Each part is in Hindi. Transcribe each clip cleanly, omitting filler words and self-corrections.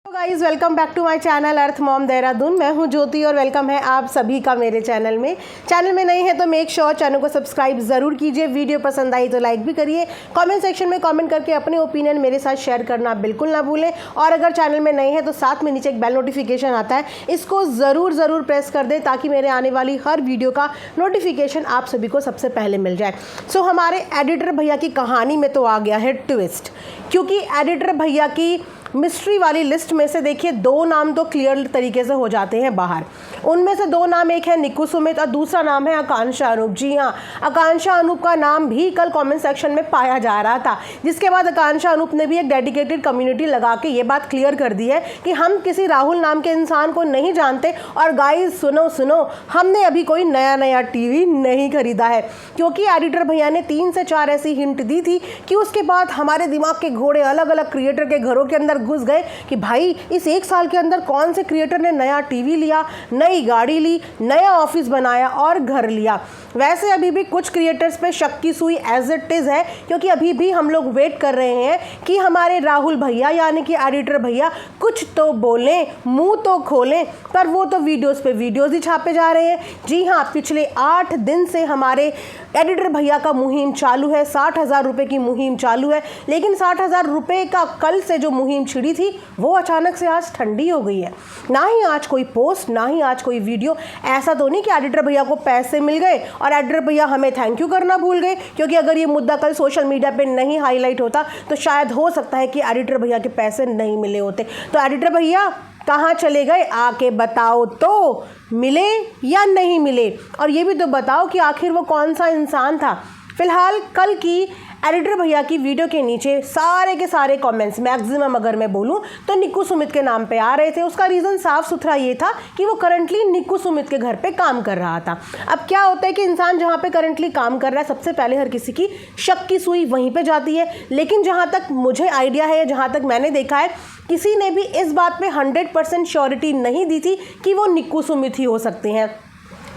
Guys welcome back to my channel Earth Mom Dehradun. मैं हूं ज्योति और वेलकम है आप सभी का मेरे चैनल में। चैनल में नए हैं तो मेक श्योर चैनल को सब्सक्राइब ज़रूर कीजिए। वीडियो पसंद आई तो लाइक भी करिए। कमेंट सेक्शन में कमेंट करके अपने ओपिनियन मेरे साथ शेयर करना बिल्कुल ना भूलें। और अगर चैनल में नए हैं तो साथ में नीचे एक बेल नोटिफिकेशन आता है, इसको ज़रूर प्रेस कर दें ताकि मेरे आने वाली हर वीडियो का नोटिफिकेशन आप सभी को सबसे पहले मिल जाए। सो हमारे एडिटर भैया की कहानी में तो आ गया है ट्विस्ट, क्योंकि एडिटर भैया की मिस्ट्री वाली लिस्ट में से देखिए दो नाम तो क्लियर तरीके से हो जाते हैं बाहर। उनमें से दो नाम, एक है निक्कू सुमित और दूसरा नाम है आकांक्षा अनूप। जी हाँ, आकांक्षा अनूप का नाम भी कल कमेंट सेक्शन में पाया जा रहा था, जिसके बाद आकांक्षा अनूप ने भी एक डेडिकेटेड कम्युनिटी लगा के ये बात क्लियर कर दी है कि हम किसी राहुल नाम के इंसान को नहीं जानते। और गाइस सुनो, हमने अभी कोई नया टीवी नहीं खरीदा है, क्योंकि एडिटर भैया ने 3 से 4 ऐसी हिंट दी थी कि उसके बाद हमारे दिमाग के घोड़े अलग अलग क्रिएटर के घरों के अंदर घुस गए कि भाई इस 1 साल के अंदर कौन से क्रिएटर ने नया टीवी लिया, नई गाड़ी ली, नया ऑफिस बनाया और घर लिया। वैसे अभी भी कुछ क्रिएटर्स पे शक की सुई एज इट इज़ है, क्योंकि अभी भी हम लोग वेट कर रहे हैं कि हमारे राहुल भैया यानी कि एडिटर भैया कुछ तो बोलें, मुंह तो खोलें। पर वो तो वीडियोस पे वीडियोस ही छापे जा रहे हैं। जी हाँ, पिछले 8 दिन से हमारे एडिटर भैया का मुहिम चालू है, 60,000 रुपये की मुहिम चालू है। लेकिन 60,000 रुपये का कल से जो मुहिम छिड़ी थी वो अचानक से आज ठंडी हो गई है। ना ही आज कोई पोस्ट, ना ही आज कोई वीडियो। ऐसा तो नहीं कि एडिटर भैया को पैसे मिल गए और एडिटर भैया हमें थैंक यू करना भूल गए, क्योंकि अगर ये मुद्दा कल सोशल मीडिया पे नहीं हाईलाइट होता तो शायद हो सकता है कि एडिटर भैया के पैसे नहीं मिले होते। तो एडिटर भैया कहाँ चले गए, आके बताओ तो, मिले या नहीं मिले? और ये भी तो बताओ कि आखिर वो कौन सा इंसान था। फिलहाल कल की एडिटर भैया की वीडियो के नीचे सारे के सारे कमेंट्स, मैक्सिमम अगर मैं बोलूं तो निक्कू सुमित के नाम पे आ रहे थे। उसका रीज़न साफ सुथरा ये था कि वो करंटली निक्कू सुमित के घर पे काम कर रहा था। अब क्या होता है कि इंसान जहाँ पे करंटली काम कर रहा है, सबसे पहले हर किसी की शक की सुई वहीं पे जाती है। लेकिन जहाँ तक मुझे आइडिया है, जहाँ तक मैंने देखा है, किसी ने भी इस बात पे 100% श्योरिटी नहीं दी थी कि वो निक्कू सुमित ही हो सकते हैं।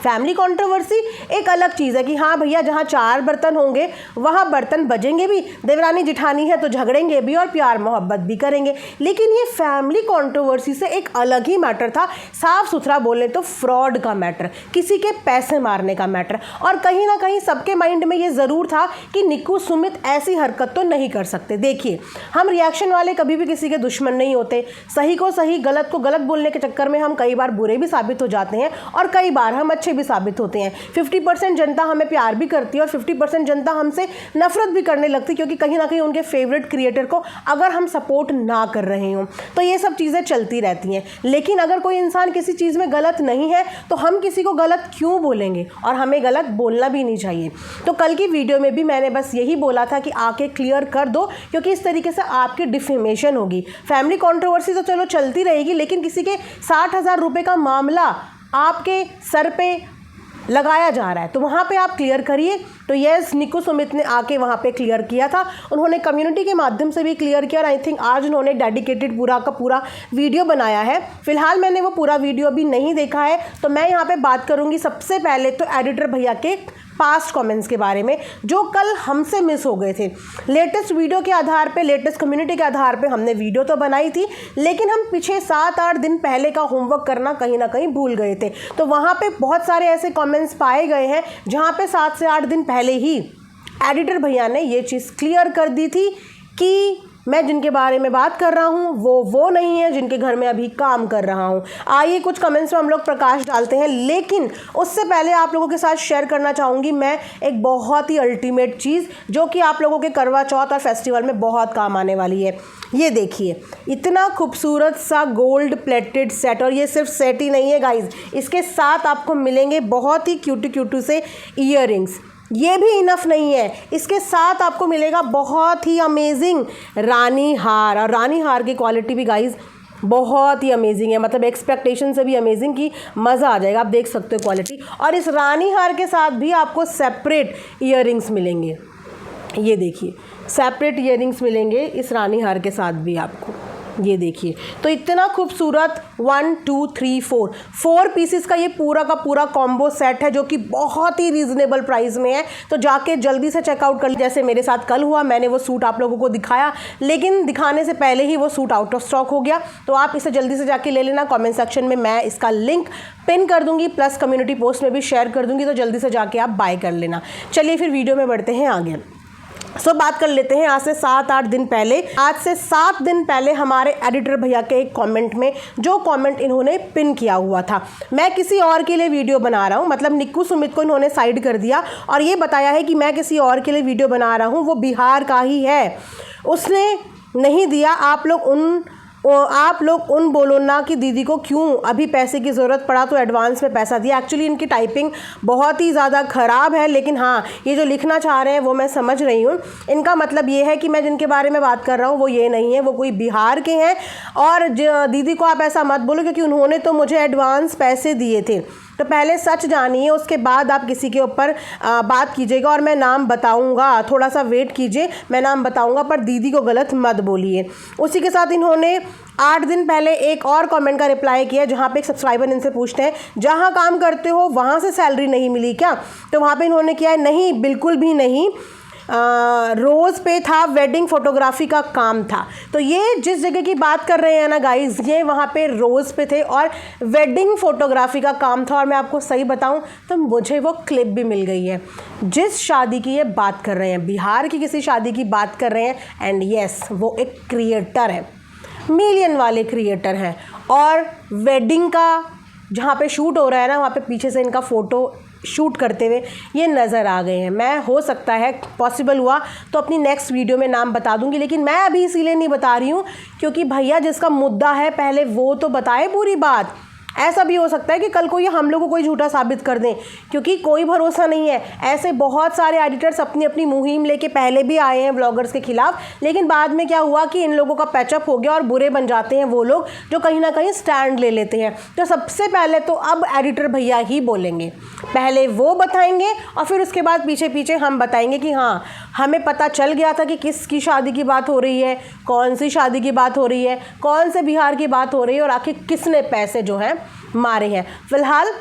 फैमिली कंट्रोवर्सी एक अलग चीज़ है कि हाँ भैया, जहाँ 4 बर्तन होंगे वहाँ बर्तन बजेंगे भी, देवरानी जिठानी है तो झगड़ेंगे भी और प्यार मोहब्बत भी करेंगे। लेकिन ये फैमिली कंट्रोवर्सी से एक अलग ही मैटर था। साफ सुथरा बोले तो फ्रॉड का मैटर, किसी के पैसे मारने का मैटर। और कहीं ना कहीं सबके माइंड में ये ज़रूर था कि निक्कू सुमित ऐसी हरकत तो नहीं कर सकते। देखिए, हम रिएक्शन वाले कभी भी किसी के दुश्मन नहीं होते। सही को सही, गलत को गलत बोलने के चक्कर में हम कई बार बुरे भी साबित हो जाते हैं और कई बार हम अच्छे भी साबित होते हैं। 50% जनता हमें प्यार भी करती है और 50% जनता हमसे नफरत भी करने लगती है, क्योंकि कहीं ना कहीं उनके फेवरेट क्रिएटर को अगर हम सपोर्ट ना कर रहे हों तो ये सब चीज़ें चलती रहती हैं। लेकिन अगर कोई इंसान किसी चीज़ में गलत नहीं है तो हम किसी को गलत क्यों बोलेंगे, और हमें गलत बोलना भी नहीं चाहिए। तो कल की वीडियो में भी मैंने बस यही बोला था कि आके क्लियर कर दो, क्योंकि इस तरीके से आपकी डिफेमेशन होगी। फैमिली कंट्रोवर्सी तो चलो चलती रहेगी, लेकिन किसी के 60,000 रुपये का मामला आपके सर पे लगाया जा रहा है तो वहाँ पे आप क्लियर करिए। तो यस, निक्कू सुमित ने आके वहाँ पे क्लियर किया था। उन्होंने कम्युनिटी के माध्यम से भी क्लियर किया और आई थिंक आज उन्होंने डेडिकेटेड पूरा का पूरा वीडियो बनाया है। फिलहाल मैंने वो पूरा वीडियो अभी नहीं देखा है, तो मैं यहाँ पे बात करूँगी सबसे पहले तो एडिटर भैया के पास्ट कमेंट्स के बारे में, जो कल हमसे मिस हो गए थे। लेटेस्ट वीडियो के आधार पे, लेटेस्ट कम्युनिटी के आधार पे हमने वीडियो तो बनाई थी, लेकिन हम पीछे 7-8 दिन पहले का होमवर्क करना कहीं ना कहीं भूल गए थे। तो वहाँ पे बहुत सारे ऐसे कमेंट्स पाए गए हैं जहाँ पे 7 से 8 दिन पहले ही एडिटर भैया ने ये चीज़ क्लियर कर दी थी कि मैं जिनके बारे में बात कर रहा हूँ वो नहीं है जिनके घर में अभी काम कर रहा हूँ। आइए कुछ कमेंट्स में हम लोग प्रकाश डालते हैं, लेकिन उससे पहले आप लोगों के साथ शेयर करना चाहूँगी मैं एक बहुत ही अल्टीमेट चीज़, जो कि आप लोगों के करवा चौथ और फेस्टिवल में बहुत काम आने वाली है। ये देखिए, इतना खूबसूरत सा गोल्ड प्लेटेड सेट, और ये सिर्फ सेट ही नहीं है गाइज, इसके साथ आपको मिलेंगे बहुत ही क्यूटू से ईयररिंग्स। ये भी इनफ नहीं है, इसके साथ आपको मिलेगा बहुत ही अमेजिंग रानी हार, और रानी हार की क्वालिटी भी गाइज बहुत ही अमेजिंग है, मतलब एक्सपेक्टेशन से भी अमेजिंग की मज़ा आ जाएगा। आप देख सकते हो क्वालिटी। और इस रानी हार के साथ भी आपको सेपरेट ईयररिंग्स मिलेंगे। ये देखिए, सेपरेट ईयररिंग्स मिलेंगे इस रानी हार के साथ भी आपको। ये देखिए, तो इतना खूबसूरत 1 2 3 4 पीसेस का ये पूरा का पूरा कॉम्बो सेट है जो कि बहुत ही रीज़नेबल प्राइस में है। तो जाके जल्दी से चेकआउट कर, जैसे मेरे साथ कल हुआ, मैंने वो सूट आप लोगों को दिखाया, लेकिन दिखाने से पहले ही वो सूट आउट ऑफ स्टॉक हो गया। तो आप इसे जल्दी से जाके ले लेना। कमेंट सेक्शन में मैं इसका लिंक पिन कर दूंगी, प्लस कम्युनिटी पोस्ट में भी शेयर कर दूंगी, तो जल्दी से जाके आप बाय कर लेना। चलिए फिर वीडियो में बढ़ते हैं आगे। बात कर लेते हैं आज से 7-8 दिन पहले, आज से 7 दिन पहले हमारे एडिटर भैया के एक कमेंट में, जो कमेंट इन्होंने पिन किया हुआ था। मैं किसी और के लिए वीडियो बना रहा हूँ, मतलब निक्कू सुमित को इन्होंने साइड कर दिया और ये बताया है कि मैं किसी और के लिए वीडियो बना रहा हूँ, वो बिहार का ही है, उसने नहीं दिया। आप लोग उन बोलो ना कि दीदी को क्यों अभी पैसे की ज़रूरत पड़ा तो एडवांस में पैसा दिया। एक्चुअली इनकी टाइपिंग बहुत ही ज़्यादा ख़राब है, लेकिन हाँ, ये जो लिखना चाह रहे हैं वो मैं समझ रही हूँ। इनका मतलब ये है कि मैं जिनके बारे में बात कर रहा हूँ वो ये नहीं है, वो कोई बिहार के हैं। और दीदी को आप ऐसा मत बोलो क्योंकि उन्होंने तो मुझे एडवांस पैसे दिए थे। तो पहले सच जानिए, उसके बाद आप किसी के ऊपर बात कीजिएगा। और मैं नाम बताऊंगा, थोड़ा सा वेट कीजिए, मैं नाम बताऊंगा, पर दीदी को गलत मत बोलिए। उसी के साथ इन्होंने 8 दिन पहले एक और कमेंट का रिप्लाई किया, जहाँ पे एक सब्सक्राइबर इनसे पूछते हैं जहाँ काम करते हो वहाँ से सैलरी नहीं मिली क्या? तो वहाँ पे इन्होंने किया है, नहीं बिल्कुल भी नहीं, रोज़ पे था, वेडिंग फोटोग्राफी का काम था। तो ये जिस जगह की बात कर रहे हैं ना गाइस, ये वहाँ पे रोज़ पे थे और वेडिंग फोटोग्राफी का काम था। और मैं आपको सही बताऊँ तो मुझे वो क्लिप भी मिल गई है, जिस शादी की ये बात कर रहे हैं, बिहार की किसी शादी की बात कर रहे हैं। एंड यस, वो एक क्रिएटर है, मिलियन वाले क्रिएटर हैं। और वेडिंग का जहाँ पे शूट हो रहा है ना, वहाँ पे पीछे से इनका फ़ोटो शूट करते हुए ये नज़र आ गए हैं। मैं, हो सकता है पॉसिबल हुआ तो अपनी नेक्स्ट वीडियो में नाम बता दूंगी, लेकिन मैं अभी इसीलिए नहीं बता रही हूँ क्योंकि भैया जिसका मुद्दा है पहले वो तो बताए पूरी बात। ऐसा भी हो सकता है कि कल को ये हम लोग को कोई झूठा साबित कर दें, क्योंकि कोई भरोसा नहीं है। ऐसे बहुत सारे एडिटर्स अपनी अपनी मुहिम लेके पहले भी आए हैं ब्लॉगर्स के खिलाफ, लेकिन बाद में क्या हुआ कि इन लोगों का पैचअप हो गया और बुरे बन जाते हैं वो लोग जो कहीं ना कहीं स्टैंड ले लेते हैं। तो सबसे पहले तो अब एडिटर भैया ही बोलेंगे, पहले वो बताएंगे और फिर उसके बाद पीछे पीछे हम बताएंगे कि हाँ, हमें पता चल गया था कि किसकी शादी की बात हो रही है, कौन सी शादी की बात हो रही है, कौन से बिहार की बात हो रही है और आखिर किसने पैसे जो हैं मारे हैं। फिलहाल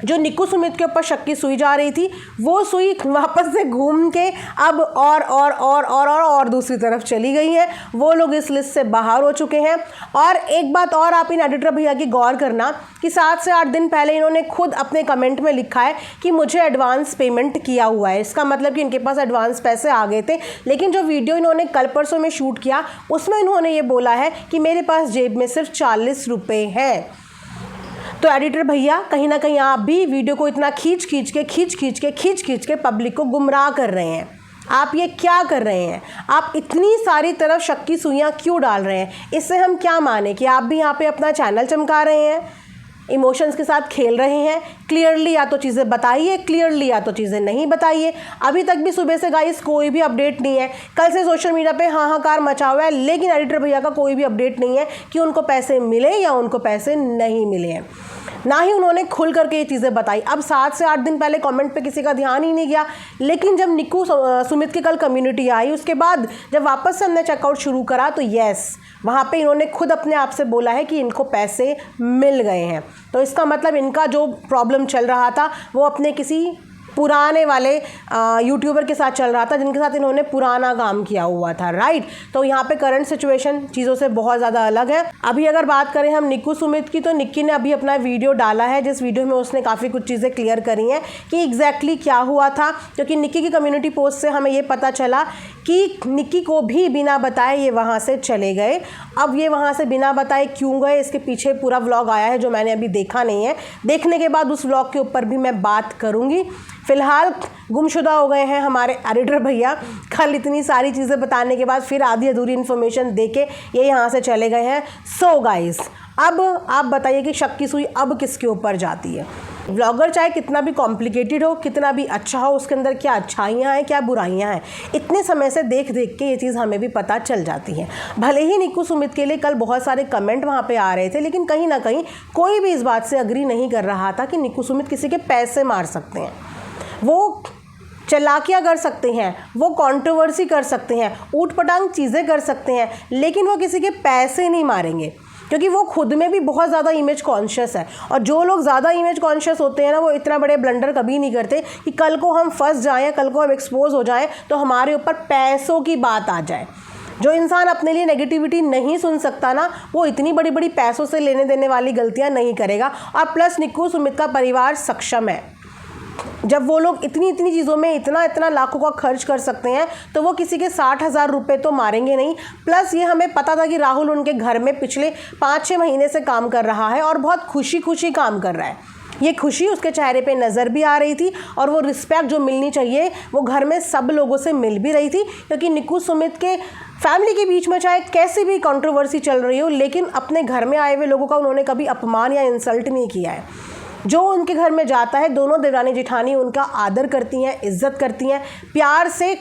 जो निक्कू सुमित के ऊपर शक की सुई जा रही थी, वो सुई वापस से घूम के अब और दूसरी तरफ चली गई है। वो लोग इस लिस्ट से बाहर हो चुके हैं। और एक बात और आप इन एडिटर भैया की गौर करना कि 7 से 8 दिन पहले इन्होंने खुद अपने कमेंट में लिखा है कि मुझे एडवांस पेमेंट किया हुआ है। इसका मतलब कि इनके पास एडवांस पैसे आ गए थे। लेकिन जो वीडियो इन्होंने कल परसों में शूट किया उसमें इन्होंने ये बोला है कि मेरे पास जेब में सिर्फ 40 रुपये है। तो एडिटर भैया, कहीं ना कहीं आप भी वीडियो को इतना खींच खींच के पब्लिक को गुमराह कर रहे हैं। आप ये क्या कर रहे हैं? आप इतनी सारी तरफ शक की सुइयाँ क्यों डाल रहे हैं? इससे हम क्या माने कि आप भी यहाँ पे अपना चैनल चमका रहे हैं, इमोशंस के साथ खेल रहे हैं? क्लियरली या तो चीज़ें बताइए, क्लियरली या तो चीज़ें नहीं बताइए। अभी तक भी सुबह से गाइस कोई भी अपडेट नहीं है। कल से सोशल मीडिया पे हाहाकार मचा हुआ है, लेकिन एडिटर भैया का कोई भी अपडेट नहीं है कि उनको पैसे मिले या उनको पैसे नहीं मिले हैं। ना ही उन्होंने खुल करके ये चीज़ें बताई। अब 7 से 8 दिन पहले कमेंट पे किसी का ध्यान ही नहीं गया, लेकिन जब निक्कू सुमित की कल कम्युनिटी आई, उसके बाद जब वापस से हमने चेकआउट शुरू करा तो यस, वहाँ पे इन्होंने खुद अपने आप से बोला है कि इनको पैसे मिल गए हैं। तो इसका मतलब इनका जो प्रॉब्लम चल रहा था वो अपने किसी पुराने वाले यूट्यूबर के साथ चल रहा था, जिनके साथ इन्होंने पुराना काम किया हुआ था, राइट। तो यहाँ पे करंट सिचुएशन चीज़ों से बहुत ज़्यादा अलग है। अभी अगर बात करें हम निक्कू सुमित की, तो निक्की ने अभी अपना वीडियो डाला है, जिस वीडियो में उसने काफ़ी कुछ चीज़ें क्लियर करी हैं कि एग्जैक्टली क्या हुआ था। क्योंकि निक्की की कम्युनिटी पोस्ट से हमें ये पता चला कि निक्की को भी बिना बताए ये वहाँ से चले गए। अब ये वहाँ से बिना बताए क्यों गए, इसके पीछे पूरा व्लॉग आया है जो मैंने अभी देखा नहीं है। देखने के बाद उस व्लॉग के ऊपर भी मैं बात करूँगी। फ़िलहाल गुमशुदा हो गए हैं हमारे एडिटर भैया। कल इतनी सारी चीज़ें बताने के बाद फिर आधी अधूरी इन्फॉर्मेशन देके ये यहाँ से चले गए हैं। सो गाइस, अब आप बताइए कि शक की सुई अब किसके ऊपर जाती है? व्लॉगर चाहे कितना भी कॉम्प्लिकेटेड हो, कितना भी अच्छा हो, उसके अंदर क्या अच्छाइयाँ हैं, क्या बुराइयाँ हैं, इतने समय से देख देख के ये चीज़ हमें भी पता चल जाती है। भले ही निक्कू सुमित के लिए कल बहुत सारे कमेंट वहाँ पे आ रहे थे, लेकिन कहीं ना कहीं कोई भी इस बात से अग्री नहीं कर रहा था कि निक्कू सुमित किसी के पैसे मार सकते हैं। वो चालाकियाँ कर सकते हैं, वो कंट्रोवर्सी कर सकते हैं, ऊट पटांग चीज़ें कर सकते हैं, लेकिन वो किसी के पैसे नहीं मारेंगे, क्योंकि वो खुद में भी बहुत ज़्यादा इमेज कॉन्शियस है। और जो लोग ज़्यादा इमेज कॉन्शियस होते हैं ना, वो इतना बड़े ब्लंडर कभी नहीं करते कि कल को हम फंस जाएं, कल को हम एक्सपोज हो जाएं तो हमारे ऊपर पैसों की बात आ जाए। जो इंसान अपने लिए नेगेटिविटी नहीं सुन सकता ना, वो इतनी बड़ी बड़ी पैसों से लेने देने वाली गलतियां नहीं करेगा। और प्लस निक्कू सुमित का परिवार सक्षम है। जब वो लोग इतनी इतनी चीज़ों में इतना इतना लाखों का खर्च कर सकते हैं, तो वो किसी के 60,000 रुपये तो मारेंगे नहीं। प्लस ये हमें पता था कि राहुल उनके घर में पिछले 5-6 महीने से काम कर रहा है और बहुत खुशी खुशी काम कर रहा है। ये खुशी उसके चेहरे पे नज़र भी आ रही थी और वो रिस्पेक्ट जो मिलनी चाहिए वो घर में सब लोगों से मिल भी रही थी। क्योंकि निक्कू सुमित के फैमिली के बीच में चाहे कैसी भी कंट्रोवर्सी चल रही हो, लेकिन अपने घर में आए हुए लोगों का उन्होंने कभी अपमान या इंसल्ट नहीं किया है। जो उनके घर में जाता है, दोनों देवरानी जेठानी उनका आदर करती हैं, इज्जत करती हैं, प्यार से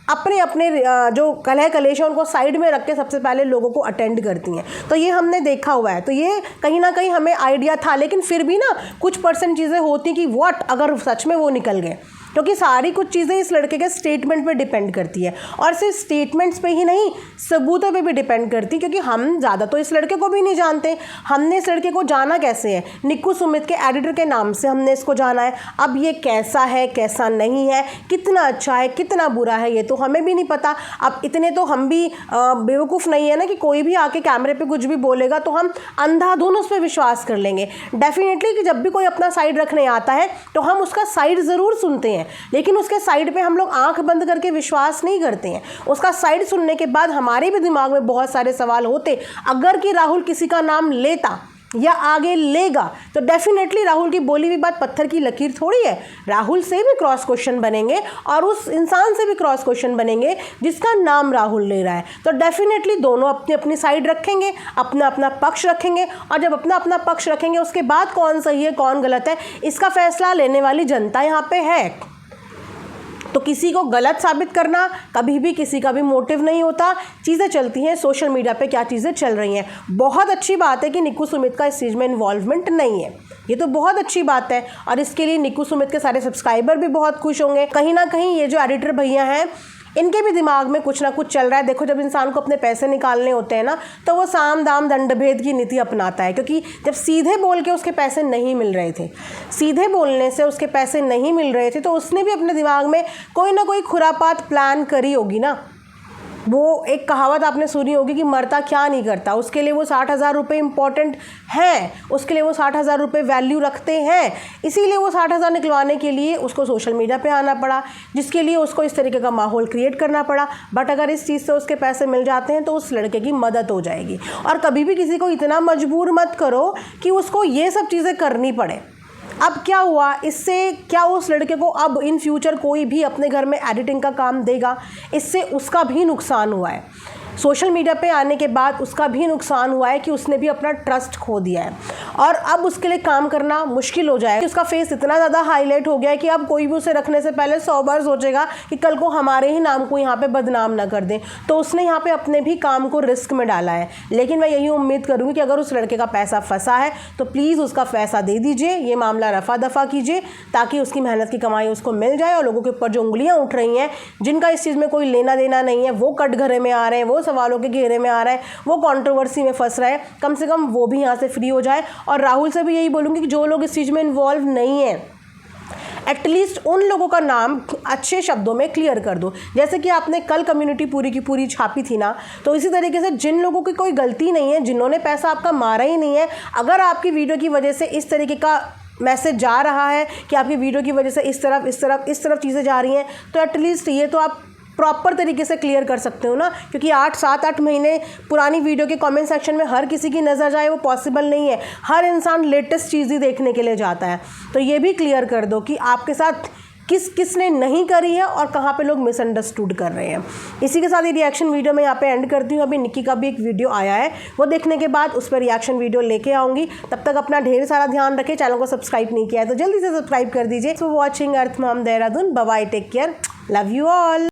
अपने अपने जो कलह कलेश है उनको साइड में रख के सबसे पहले लोगों को अटेंड करती हैं। तो ये हमने देखा हुआ है। तो ये कहीं ना कहीं हमें आइडिया था, लेकिन फिर भी ना कुछ % चीज़ें होती कि व्हाट अगर सच में वो निकल गए, क्योंकि सारी कुछ चीज़ें इस लड़के के स्टेटमेंट पे डिपेंड करती है। और सिर्फ स्टेटमेंट्स पे ही नहीं, सबूतों पे भी डिपेंड करती, क्योंकि हम ज़्यादा तो इस लड़के को भी नहीं जानते। हमने इस लड़के को जाना कैसे है? निक्कू सुमित के एडिटर के नाम से हमने इसको जाना है। अब ये कैसा है, कैसा नहीं है, कितना अच्छा है, कितना बुरा है, ये तो हमें भी नहीं पता। अब इतने तो हम भी बेवकूफ़ नहीं है ना कि कोई भी आके कैमरे पे कुछ भी बोलेगा तो हम अंधाधुन उस पर विश्वास कर लेंगे। डेफिनेटली कि जब भी कोई अपना साइड रखने आता है तो हम उसका साइड ज़रूर सुनते हैं, लेकिन उसके साइड पे हम लोग आंख बंद करके विश्वास नहीं करते हैं। उसका साइड सुनने के बाद हमारे भी दिमाग में बहुत सारे सवाल होते। अगर कि राहुल किसी का नाम लेता या आगे लेगा तो डेफिनेटली राहुल की बोली हुई बात पत्थर की लकीर थोड़ी है। राहुल से भी क्रॉस क्वेश्चन बनेंगे और उस इंसान से भी क्रॉस क्वेश्चन बनेंगे जिसका नाम राहुल ले रहा है। तो डेफिनेटली दोनों अपनी अपनी साइड रखेंगे, अपना अपना पक्ष रखेंगे, और जब अपना अपना पक्ष रखेंगे उसके बाद कौन सही है कौन गलत है इसका फैसला लेने वाली जनता यहाँ पे है। तो किसी को गलत साबित करना कभी भी किसी का भी मोटिव नहीं होता। चीज़ें चलती हैं सोशल मीडिया पे, क्या चीज़ें चल रही हैं। बहुत अच्छी बात है कि निक्कू सुमित का इस चीज़ में इन्वॉल्वमेंट नहीं है, ये तो बहुत अच्छी बात है। और इसके लिए निक्कू सुमित के सारे सब्सक्राइबर भी बहुत खुश होंगे। कहीं ना कहीं ये जो एडिटर भैया हैं इनके भी दिमाग में कुछ ना कुछ चल रहा है। देखो, जब इंसान को अपने पैसे निकालने होते हैं ना, तो वो साम दाम दंड भेद की नीति अपनाता है। क्योंकि जब सीधे बोल के उसके पैसे नहीं मिल रहे थे, सीधे बोलने से उसके पैसे नहीं मिल रहे थे, तो उसने भी अपने दिमाग में कोई ना कोई खुरापात प्लान करी होगी ना। वो एक कहावत आपने सुनी होगी कि मरता क्या नहीं करता। उसके लिए वो 60,000 रुपये इंपॉर्टेंट हैं, उसके लिए वो 60,000 रुपये वैल्यू रखते हैं। इसीलिए वो 60,000 निकलवाने के लिए उसको सोशल मीडिया पे आना पड़ा, जिसके लिए उसको इस तरीके का माहौल क्रिएट करना पड़ा। बट अगर इस चीज़ से उसके पैसे मिल जाते हैं तो उस लड़के की मदद हो जाएगी। और कभी भी किसी को इतना मजबूर मत करो कि उसको ये सब चीज़ें करनी पड़े। अब क्या हुआ इससे, क्या उस लड़के को अब इन फ्यूचर कोई भी अपने घर में एडिटिंग का काम देगा? इससे उसका भी नुकसान हुआ है। सोशल मीडिया पे आने के बाद उसका भी नुकसान हुआ है कि उसने भी अपना ट्रस्ट खो दिया है और अब उसके लिए काम करना मुश्किल हो जाएगा। उसका फेस इतना ज़्यादा हाईलाइट हो गया है कि अब कोई भी उसे रखने से पहले 100 बार सोचेगा कि कल को हमारे ही नाम को यहाँ पे बदनाम ना कर दें। तो उसने यहाँ पे अपने भी काम को रिस्क में डाला है। लेकिन मैं यही उम्मीद करूँगी कि अगर उस लड़के का पैसा फंसा है तो प्लीज़ उसका पैसा दे दीजिए, ये मामला रफा दफा कीजिए, ताकि उसकी मेहनत की कमाई उसको मिल जाए। और लोगों के ऊपर जो उंगलियाँ उठ रही हैं, जिनका इस चीज़ में कोई लेना देना नहीं है, वो कटघरे में आ रहे हैं, वो सवालों के घेरे में आ रहा है, वो कंट्रोवर्सी में फंस रहा है, कम से कम वो भी यहाँ से फ्री हो जाए। और राहुल से भी यही बोलूँगी कि जो लोग इस चीज़ में इन्वॉल्व नहीं है, एटलीस्ट उन लोगों का नाम अच्छे शब्दों में क्लियर कर दो। जैसे कि आपने कल कम्युनिटी पूरी की पूरी छापी थी ना, तो इसी तरीके से जिन लोगों की कोई गलती नहीं है, जिन्होंने पैसा आपका मारा ही नहीं है, अगर आपकी वीडियो की वजह से इस तरीके का मैसेज जा रहा है कि आपकी वीडियो की वजह से इस तरफ चीज़ें जा रही हैं, तो एटलीस्ट ये तो आप प्रॉपर तरीके से क्लियर कर सकते हो ना। क्योंकि 7-8 महीने पुरानी वीडियो के कमेंट सेक्शन में हर किसी की नज़र जाए वो पॉसिबल नहीं है। हर इंसान लेटेस्ट चीज़ ही देखने के लिए जाता है। तो ये भी क्लियर कर दो कि आपके साथ किसने नहीं करी है और कहाँ पे लोग मिसअंडरस्टूड कर रहे हैं। इसी के साथ ये रिएक्शन वीडियो मैं यहाँ पे एंड करती हूँ। अभी निक्की का भी एक वीडियो आया है, वो देखने के बाद उस पर रिएक्शन वीडियो लेके आऊँगी। तब तक अपना ढेर सारा ध्यान रखें। चैनल को सब्सक्राइब नहीं किया है तो जल्दी से सब्सक्राइब कर दीजिए। So watching Earth Mom Dehradun. Bye bye, take care, love you all.